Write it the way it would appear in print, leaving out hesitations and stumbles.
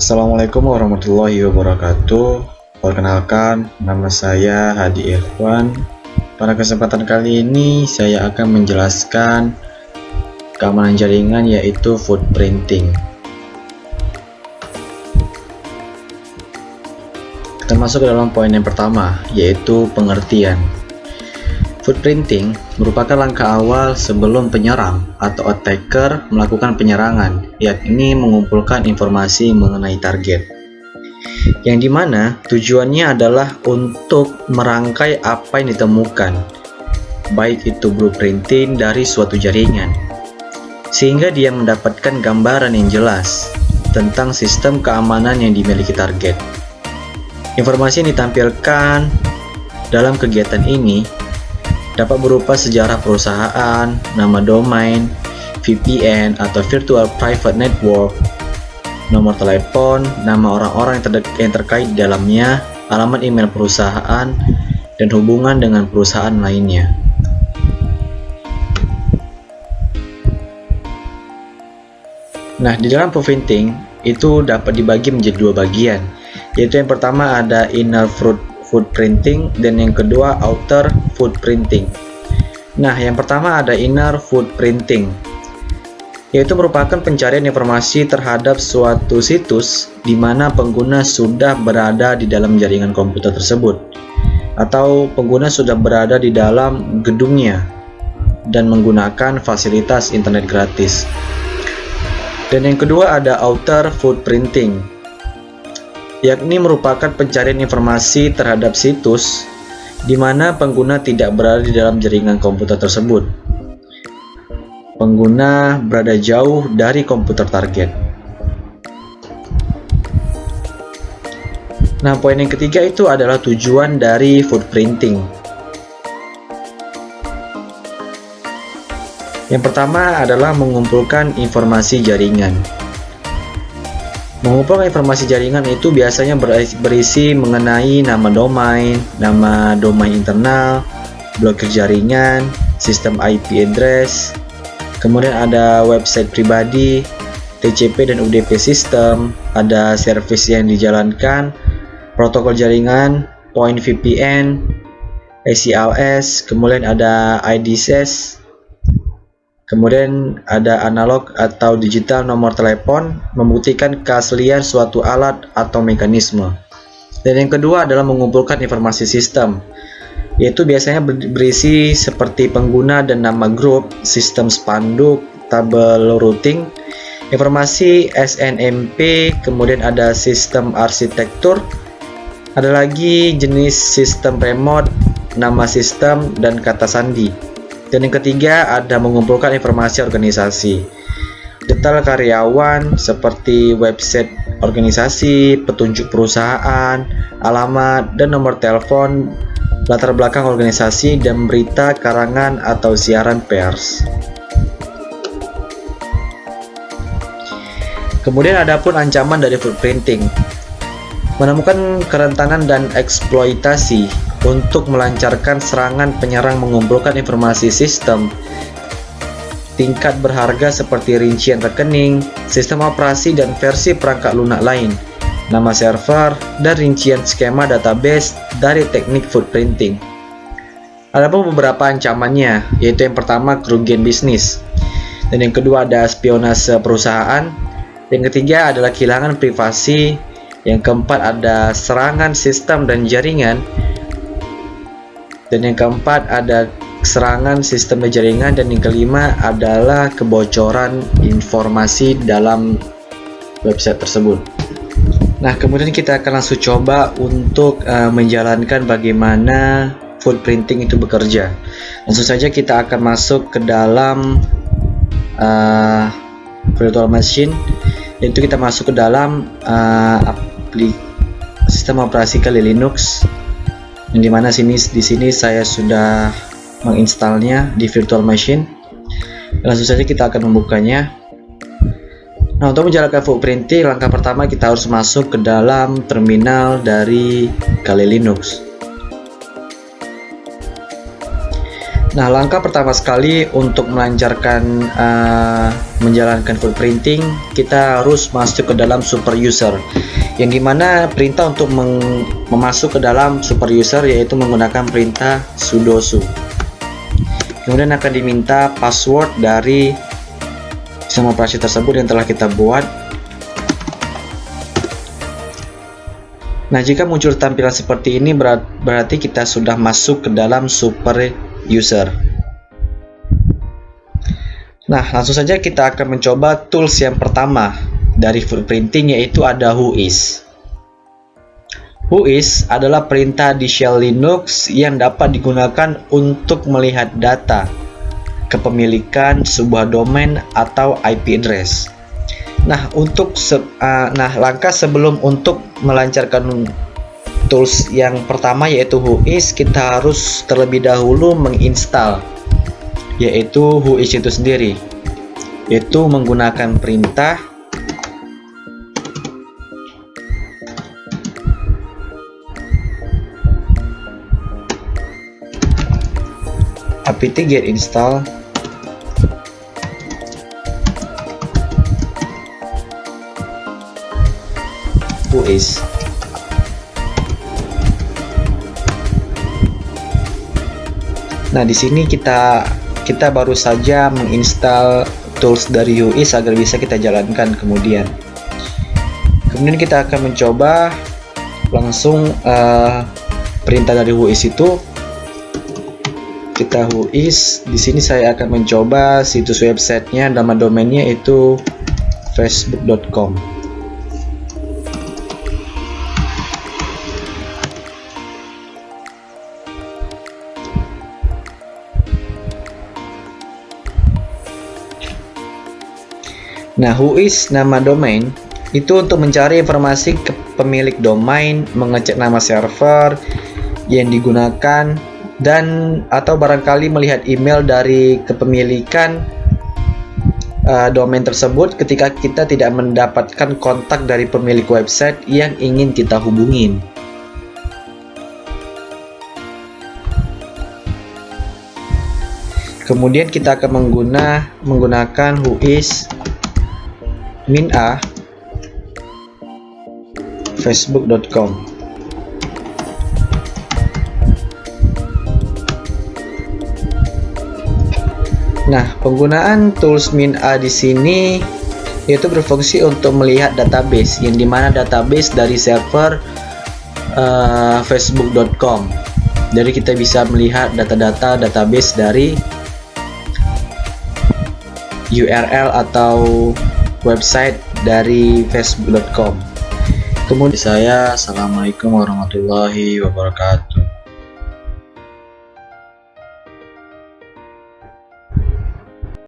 Assalamualaikum warahmatullahi wabarakatuh. Perkenalkan, nama saya Hadi Irfan. Pada kesempatan kali ini saya akan menjelaskan keamanan jaringan, yaitu footprinting. Kita masuk ke dalam poin yang pertama, yaitu pengertian. Footprinting merupakan langkah awal sebelum penyerang atau attacker melakukan penyerangan, yakni mengumpulkan informasi mengenai target, yang dimana tujuannya adalah untuk merangkai apa yang ditemukan, baik itu blueprinting dari suatu jaringan, sehingga dia mendapatkan gambaran yang jelas tentang sistem keamanan yang dimiliki target. Informasi yang ditampilkan dalam kegiatan ini dapat berupa sejarah perusahaan, nama domain, VPN atau Virtual Private Network, nomor telepon, nama orang-orang yang terkait di dalamnya, alamat email perusahaan, dan hubungan dengan perusahaan lainnya. Nah, di dalam footprinting itu dapat dibagi menjadi dua bagian, yaitu yang pertama ada inner footprinting dan yang kedua outer footprinting. Nah, yang pertama ada inner footprinting, yaitu merupakan pencarian informasi terhadap suatu situs di mana pengguna sudah berada di dalam jaringan komputer tersebut, atau pengguna sudah berada di dalam gedungnya dan menggunakan fasilitas internet gratis. Dan yang kedua ada outer footprinting, yakni merupakan pencarian informasi terhadap situs di mana pengguna tidak berada di dalam jaringan komputer tersebut. Pengguna berada jauh dari komputer target. Nah, poin yang ketiga itu adalah tujuan dari footprinting. Yang pertama adalah mengumpulkan informasi jaringan. Mengumpulkan informasi jaringan itu biasanya berisi mengenai nama domain internal, blokir jaringan, sistem IP address, kemudian ada website pribadi, TCP dan UDP system, ada service yang dijalankan, protokol jaringan, point VPN, ACLS, kemudian ada IDSS, kemudian ada analog atau digital nomor telepon, membuktikan keaslian suatu alat atau mekanisme. Dan yang kedua adalah mengumpulkan informasi sistem, yaitu biasanya berisi seperti pengguna dan nama grup, sistem spanduk, tabel routing, informasi SNMP, kemudian ada sistem arsitektur, ada lagi jenis sistem remote, nama sistem, dan kata sandi. Dan yang ketiga ada mengumpulkan informasi organisasi, detail karyawan seperti website organisasi, petunjuk perusahaan, alamat, dan nomor telepon, latar belakang organisasi, dan berita, karangan, atau siaran pers. Kemudian ada pun ancaman dari footprinting, menemukan kerentanan dan eksploitasi untuk melancarkan serangan penyerang mengumpulkan informasi sistem tingkat berharga seperti rincian rekening, sistem operasi dan versi perangkat lunak lain, nama server, dan rincian skema database dari teknik footprinting. Ada pun beberapa ancamannya, yaitu yang pertama kerugian bisnis, dan yang kedua ada spionase perusahaan, yang ketiga adalah kehilangan privasi, yang keempat ada serangan sistem dan jaringan, dan yang keempat ada serangan sistem dan jaringan, dan yang kelima adalah kebocoran informasi dalam website tersebut. Nah, kemudian kita akan langsung coba untuk menjalankan bagaimana footprinting itu bekerja. Langsung saja kita akan masuk ke dalam virtual machine, yaitu kita masuk ke dalam sistem operasi Kali Linux, yang dimana di sini saya sudah menginstalnya di virtual machine. Langsung saja kita akan membukanya. Nah, untuk menjalankan footprinting, langkah pertama kita harus masuk ke dalam terminal dari Kali Linux. Nah, langkah pertama sekali untuk melancarkan menjalankan full printing, kita harus masuk ke dalam super user, yang dimana perintah untuk memasuk ke dalam super user yaitu menggunakan perintah sudo su. Kemudian akan diminta password dari sistem operasi tersebut yang telah kita buat. Nah, jika muncul tampilan seperti ini berarti kita sudah masuk ke dalam super user. Nah, langsung saja kita akan mencoba tools yang pertama dari full printing, yaitu ada whois. Whois adalah perintah di shell Linux yang dapat digunakan untuk melihat data kepemilikan sebuah domain atau IP address. Nah, langkah sebelum untuk melancarkan tools yang pertama yaitu whois, kita harus terlebih dahulu menginstal yaitu whois itu sendiri, yaitu menggunakan perintah apt-get install whois. Nah, di sini kita baru saja menginstal tools dari whois agar bisa kita jalankan kemudian. Kemudian kita akan mencoba langsung perintah dari whois itu. Kita whois, di sini saya akan mencoba situs websitenya, nama domainnya itu facebook.com. Nah, whois nama domain itu untuk mencari informasi ke pemilik domain, mengecek nama server yang digunakan, dan atau barangkali melihat email dari kepemilikan domain tersebut ketika kita tidak mendapatkan kontak dari pemilik website yang ingin kita hubungin. Kemudian kita akan menggunakan whois -a facebook.com. Nah, penggunaan tools -a di sini yaitu berfungsi untuk melihat database, yang dimana database dari server facebook.com. Jadi kita bisa melihat data-data database dari URL atau website dari facebook.com. Kemudian saya, assalamualaikum warahmatullahi wabarakatuh.